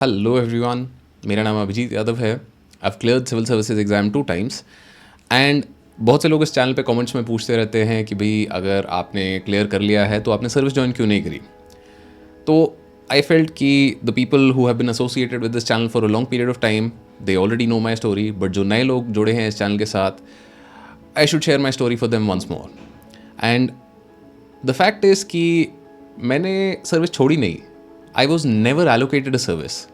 Hello everyone, मेरा नाम अभिजीत यादव है। I cleared civil services exam 2 times and बहुत से लोग इस चैनल पे कमेंट्स में पूछते रहते हैं कि भाई अगर आपने क्लियर कर लिया है तो आपने सर्विस ज्वाइन क्यों नहीं करी। तो आई फेल्ट कि the people who have been associated with this channel for a long period of time they already know my story, but जो नए लोग जुड़े हैं इस चैनल के साथ I should share my story for them once more. And the fact is कि मैंने सर्विस छोड़ी नहीं। I was never allocated a service.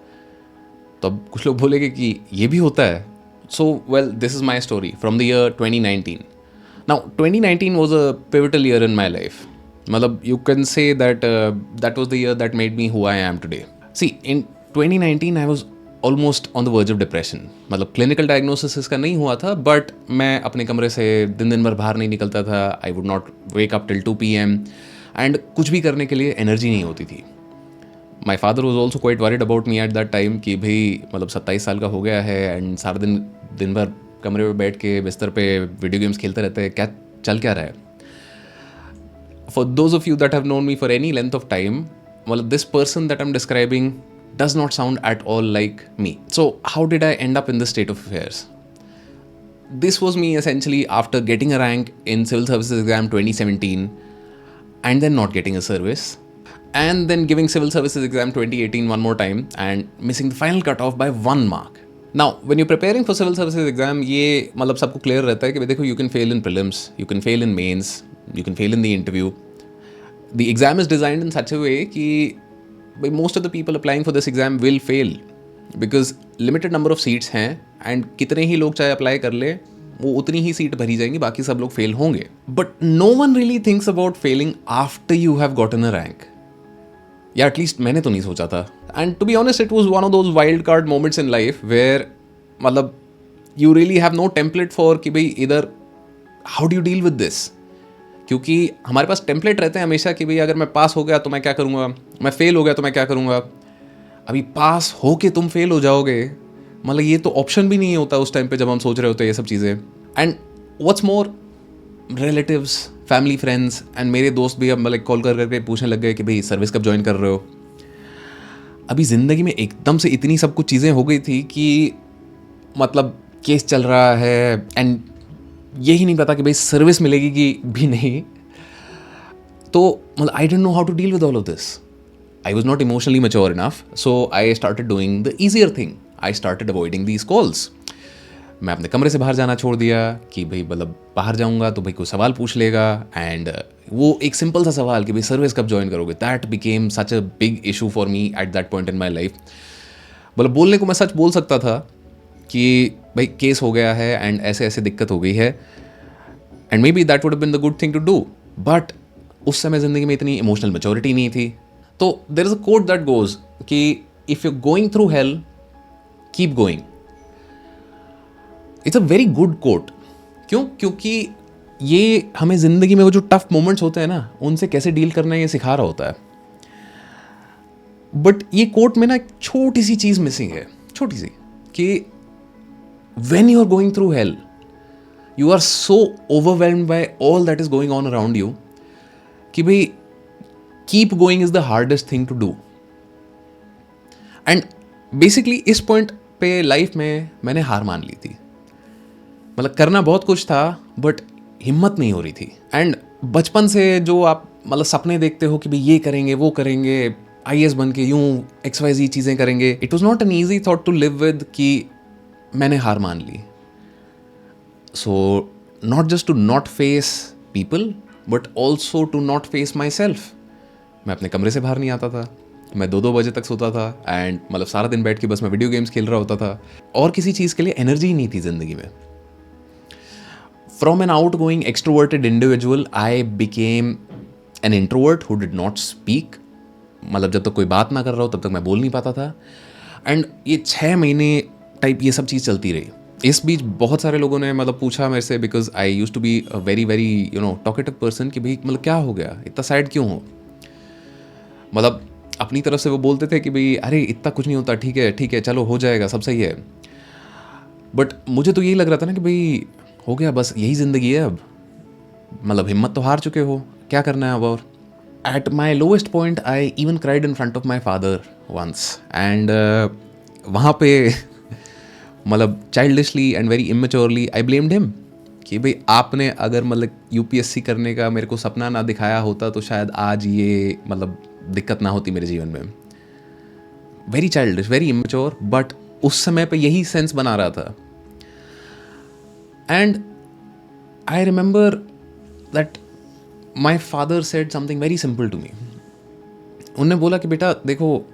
तो अब कुछ लोग बोलेंगे कि ये भी होता है। So well, this is my story from the year 2019। Now 2019 was a pivotal year in my life. मतलब you can say that that was the year that made me who I am today. See in 2019 I was almost on the verge of depression. मतलब clinical diagnosis इसका नहीं हुआ था, but मैं अपने कमरे से दिन दिन भर बाहर नहीं निकलता था। I would not wake up till 2 PM and कुछ भी करने के लिए एनर्जी नहीं होती थी। My father was also quite worried about me at that time कि भाई मतलब 27 साल का हो गया है एंड सारा दिन दिन भर कमरे में बैठ के बिस्तर पे वीडियो गेम्स खेलते रहते हैं, क्या चल क्या रहा है। For those of you that have known me for any length of time, मतलब this person that I am describing does not sound at all like me. So how did I end up in this state of affairs? This was me essentially after getting a rank in civil services exam 2017 and then not getting a service, and then giving civil services exam 2018 one more time and missing the final cutoff by 1 mark. Now when you're preparing for civil services exam, ये मतलब सबको clear रहता है कि भाई देखो, you can fail in prelims, you can fail in mains, you can fail in the interview. The exam is designed in such a way कि भाई most of the people applying for this exam will fail because limited number of seats हैं and कितने ही लोग चाहे apply कर ले वो उतनी ही सीट भरी जाएंगी, बाकी सब लोग फेल होंगे। But no one really thinks about failing after you have gotten a rank, या एटलीस्ट मैंने तो नहीं सोचा था। And to be honest, it was one of those wild card moments in life where मतलब you really have no template for कि भाई इधर how do you deal with this. क्योंकि हमारे पास टेम्पलेट रहते हैं हमेशा कि भाई अगर मैं पास हो गया तो मैं क्या करूँगा, मैं फेल हो गया तो मैं क्या करूँगा। अभी पास हो के तुम फेल हो जाओगे, मतलब ये तो ऑप्शन भी नहीं होता उस टाइम पे जब हम सोच रहे होते हैं ये सब चीज़ें। And what's more, relatives, family, friends and मेरे दोस्त भी अब मतलब कॉल कर करके पूछने लग गए कि भाई सर्विस कब ज्वाइन कर रहे हो। अभी ज़िंदगी में एकदम से इतनी सब कुछ चीज़ें हो गई थी कि मतलब केस चल रहा है एंड यही नहीं पता कि भाई सर्विस मिलेगी कि भी नहीं। तो मतलब I don't know how to deal with all of this. I was not emotionally mature enough, so I started doing the easier thing. I started avoiding these calls. मैं अपने कमरे से बाहर जाना छोड़ दिया कि भाई मतलब बाहर जाऊंगा तो भाई कोई सवाल पूछ लेगा, एंड वो एक सिंपल सा सवाल कि भाई सर्विस कब ज्वाइन करोगे, that became such a big issue for me at that point in my life. मतलब बोलने को मैं सच बोल सकता था कि भाई केस हो गया है एंड ऐसे ऐसे दिक्कत हो गई है, and may be that would have been the good thing to do, but उस समय ज़िंदगी में इतनी इमोशनल मैच्योरिटी नहीं थी। तो there is a quote that goes कि if you going through hell keep going. It's a very good quote. क्यों? क्योंकि ये हमें ज़िंदगी में वो जो टफ मोमेंट्स होते हैं ना, उनसे कैसे डील करना है ये सिखा रहा होता है। बट ये कोट में ना एक छोटी सी चीज़ मिसिंग है, छोटी सी, कि when you are going through hell you are so overwhelmed by all that is going on around you कि भाई keep going is the hardest thing to do. And basically इस पॉइंट पे लाइफ में मैंने हार मान ली थी। मतलब करना बहुत कुछ था बट हिम्मत नहीं हो रही थी। एंड बचपन से जो आप मतलब सपने देखते हो कि भाई ये करेंगे वो करेंगे, IAS बन के यूं XYZ चीज़ें करेंगे, it was not an easy thought to live with कि मैंने हार मान ली। So not just to not face people but also to not face myself. मैं अपने कमरे से बाहर नहीं आता था, मैं 2-2 बजे तक सोता था एंड मतलब सारा दिन बैठ के बस मैं वीडियो गेम्स खेल रहा होता था और किसी चीज़ के लिए एनर्जी ही नहीं थी ज़िंदगी में। From an outgoing extroverted individual I became an introvert who did not speak. मतलब जब तक कोई बात ना कर रहा हो तब तक मैं बोल नहीं पाता था। एंड ये 6 महीने टाइप ये सब चीज़ चलती रही। इस बीच बहुत सारे लोगों ने मतलब पूछा मेरे से, because I use to be a very very talkative person, कि भाई मतलब क्या हो गया, इतना सैड क्यों हो। मतलब अपनी तरफ से वो बोलते थे कि भाई अरे इतना कुछ नहीं होता, ठीक है चलो हो जाएगा, सब सही है। बट मुझे तो यही लग रहा था ना कि भाई हो गया, बस यही ज़िंदगी है अब, मतलब हिम्मत तो हार चुके हो, क्या करना है अब और। at my lowest point, I even cried in front of my father once. And वहाँ पे मतलब childishly and very immaturely I blamed him कि भाई आपने अगर मतलब यूपीएससी करने का मेरे को सपना ना दिखाया होता तो शायद आज ये मतलब दिक्कत ना होती मेरे जीवन में. Very childish, very immature, but उस समय पे यही सेंस बना रहा था. And I remember that my father said something very simple to me. उन्होंने बोला कि बेटा देखो,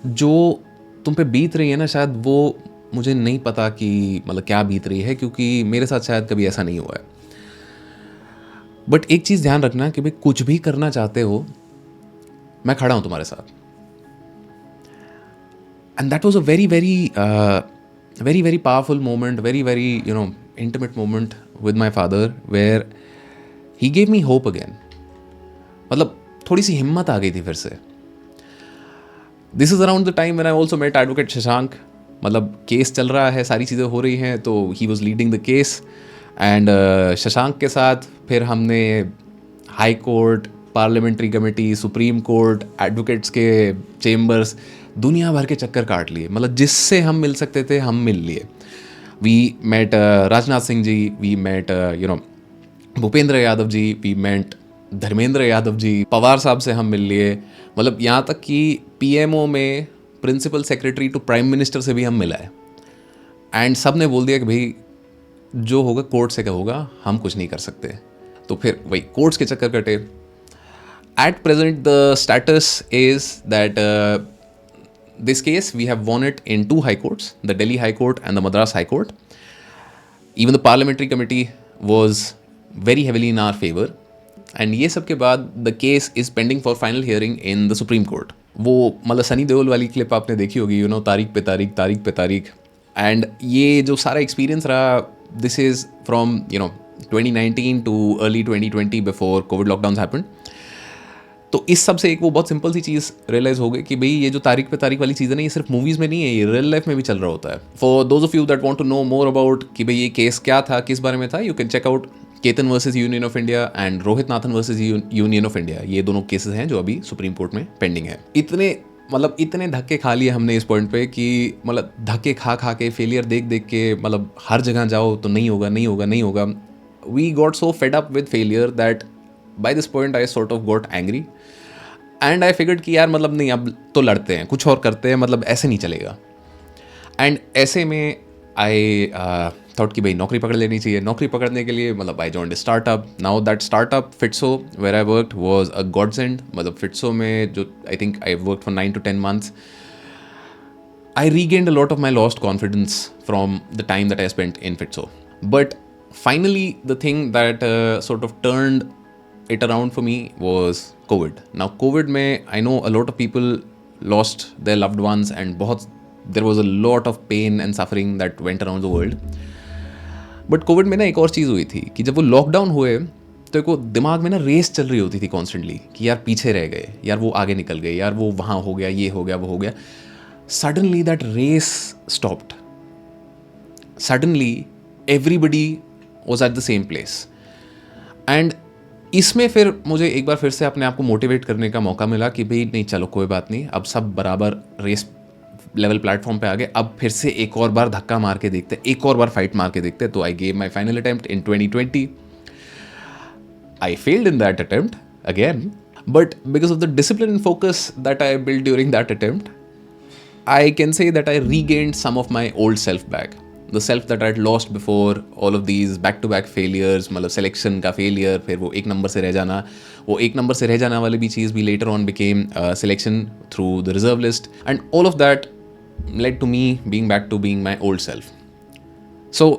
जो तुम पे बीत रही है ना, शायद वो मुझे नहीं पता कि मतलब क्या बीत रही है, क्योंकि मेरे साथ शायद कभी ऐसा नहीं हुआ है. बट एक चीज़ ध्यान रखना कि भाई कुछ भी करना चाहते हो, मैं खड़ा हूँ तुम्हारे साथ. And that was a very very powerful moment, very intimate moment with my father, where he gave me hope again. मतलब थोड़ी सी हिम्मत आ गई थी फिर से. This is around the time when I also met advocate Shashank. मतलब केस चल रहा है, सारी चीज़ें हो रही हैं, तो he was leading the case. And Shashank के साथ फिर हमने high court, parliamentary committee, supreme court, advocates के चेम्बर्स, दुनिया भर के चक्कर काट लिए. मतलब जिससे हम मिल सकते थे हम मिल लिए. We met Rajnath Singh ji, we met Bhupender Yadav ji, we met Dharmendra Yadav ji, Pawar साहब से हम मिल लिए. मतलब यहाँ तक कि पीएमओ में principal secretary to prime minister से भी हम मिला है. एंड सब ने बोल दिया कि भाई जो होगा कोर्ट से क्या होगा, हम कुछ नहीं कर सकते. तो फिर वही कोर्ट्स के चक्कर कटे. At present the status is that this case we have won it in two high courts, the Delhi High Court and the Madras High Court. Even the parliamentary committee was very heavily in our favor. And ये सब के बाद the case is pending for final hearing in the Supreme Court. वो मतलब सनी देओल वाली clip आपने देखी होगी, तारीख पे तारीख, तारीख पे तारीख. एंड ये जो सारा एक्सपीरियंस रहा, this is from 2019 to early 2020 before COVID lockdowns happened. तो इस सब से एक वो बहुत सिंपल सी चीज़ रियलाइज़ हो गई कि भाई ये जो तारीख पे तारीख वाली चीज़ है ना, ये सिर्फ मूवीज़ में नहीं है, ये रियल लाइफ में भी चल रहा होता है. For those of you that want to know more about कि भाई ये केस क्या था, किस बारे में था, you can check out Ketan versus union of India and Rohit Nathan versus union of India. ये दोनों केसेस हैं जो अभी सुप्रीम कोर्ट में पेंडिंग है. इतने धक्के खा लिए हमने इस पॉइंट पे कि मतलब धक्के खा खा के, फेलियर देख देख के, मतलब हर जगह जाओ तो नहीं होगा नहीं होगा नहीं होगा. We got so fed up with failure that by this point I sort of got angry. And I figured कि यार मतलब नहीं, अब तो लड़ते हैं, कुछ और करते हैं, मतलब ऐसे नहीं चलेगा. एंड ऐसे में आई थॉट कि भाई नौकरी पकड़ लेनी चाहिए. नौकरी पकड़ने के लिए मतलब I joined startup. Now that startup Fitso where I worked was a godsend. मतलब फिट्सो में जो I think I worked for 9 to 10 months, I regained a lot of my lost confidence from the time that I spent in Fitso. But finally, the thing that sort of turned it around for me was COVID. Now, COVID में I know a lot of people lost their loved ones and there was a lot of pain and suffering that went around the world. But COVID में ना एक और चीज़ हुई थी कि जब वो लॉकडाउन हुए तो एक वो दिमाग में ना रेस चल रही होती थी कॉन्स्टेंटली कि यार पीछे रह गए, यार वो आगे निकल गए, यार वो वहाँ हो गया, ये हो गया, वो हो गया. Suddenly that race stopped. Suddenly everybody was at the same place. And इसमें फिर मुझे एक बार फिर से अपने आप को मोटिवेट करने का मौका मिला कि भाई नहीं, चलो कोई बात नहीं, अब सब बराबर रेस लेवल प्लेटफॉर्म पे आ गए, अब फिर से एक और बार धक्का मार के देखते, एक और बार फाइट मार के देखते. तो I gave my final attempt in 2020. I failed in that attempt again, but because of the discipline and focus that I built during that attempt, I can say that I regained some of my old self back. The self that I had lost before all of these back-to-back failures, मतलब selection का failure, फिर वो एक number से रह जाना, वो एक नंबर से रह जाना वाली भी चीज़ भी later on became selection through the reserve list, and all of that led to me being back to being my old self. So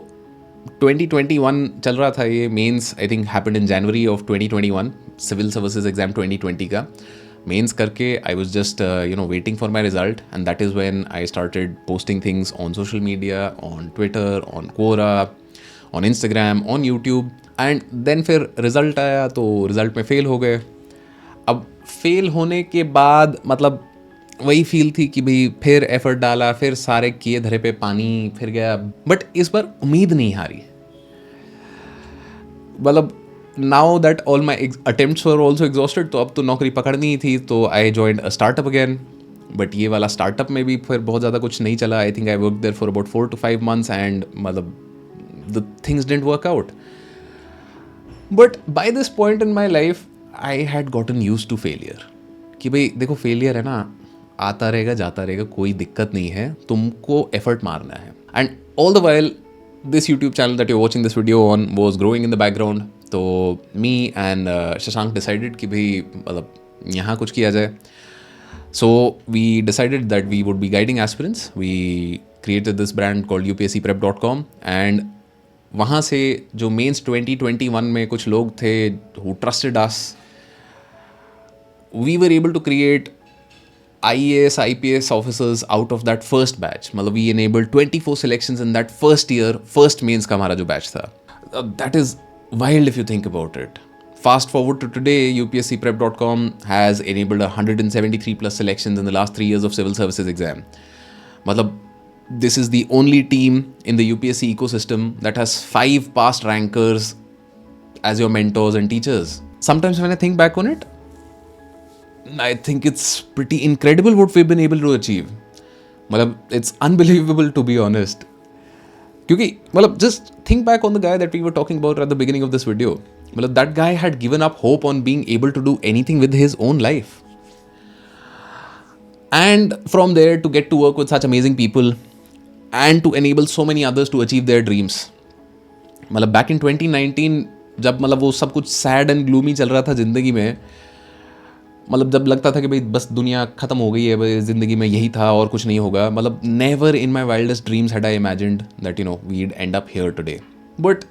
2021 चल रहा था, ये mains I think happened in January of 2021, civil services exam 2020 का mains करके I was just waiting for my result, and that is when I started posting things on social media, on Twitter, on Quora, on Instagram, on YouTube. And then फिर result आया तो result में fail हो गए. अब fail होने के बाद मतलब वही फील थी कि भाई फिर एफर्ट डाला, फिर सारे किए धरे पे पानी फिर गया. बट इस बार उम्मीद नहीं हारी. मतलब now that all my attempts were also exhausted, तो अब तो नौकरी पकड़नी ही थी, तो I joined a startup again. But ये वाला स्टार्टअप में भी फिर बहुत ज़्यादा कुछ नहीं चला. I think I work there for about 4 to 5 months and मतलब the things didn't work out. But by this point in my life I had gotten used to failure. कि भाई देखो, फेलियर है ना, आता रहेगा जाता रहेगा, कोई दिक्कत नहीं है, तुमको एफर्ट मारना है. And all the while this YouTube channel that you watching this video on was growing in the background. तो मी एंड शशांक डिसाइडेड कि भाई मतलब यहाँ कुछ किया जाए. So we decided that we would be guiding aspirants. We created this brand called upscprep.com and वहाँ से जो मेंस 2021 में कुछ लोग थे who trusted us, we were able to create IAS, IPS officers out of that first batch. मतलब we enabled 24 selections in that first year, first mains का हमारा जो batch था. That is wild if you think about it. Fast forward to today, upscprep.com has enabled 173 plus selections in the last 3 years of civil services exam. मतलब this is the only team in the UPSC ecosystem that has 5 past rankers as your mentors and teachers. Sometimes when I think back on it, I think it's pretty incredible what we've been able to achieve. मतलब it's unbelievable to be honest. क्योंकि मतलब just think back on the guy that we were talking about at the beginning of this video. मतलब that guy had given up hope on being able to do anything with his own life. And from there to get to work with such amazing people and to enable so many others to achieve their dreams. मतलब back in 2019 जब मतलब वो सब कुछ sad and gloomy चल रहा था ज़िंदगी में, मतलब जब लगता था कि भाई बस दुनिया ख़त्म हो गई है, ज़िंदगी में यही था और कुछ नहीं होगा, मतलब never in my wildest dreams had I imagined that we'd end up here today. But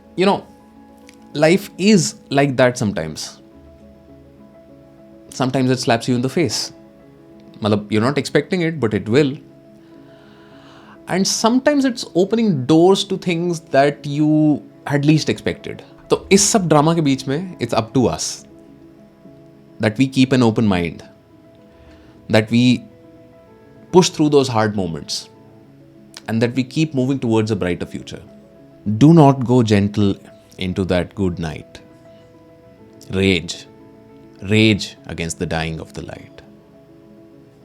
life is like that sometimes. Sometimes it slaps you in the face. मतलब you're not expecting it, but it will. And sometimes it's opening doors to things that you had least expected. तो इस सब drama के बीच में it's up to us that we keep an open mind, that we push through those hard moments, and that we keep moving towards a brighter future. Do not go gentle into that good night. Rage against the dying of the light.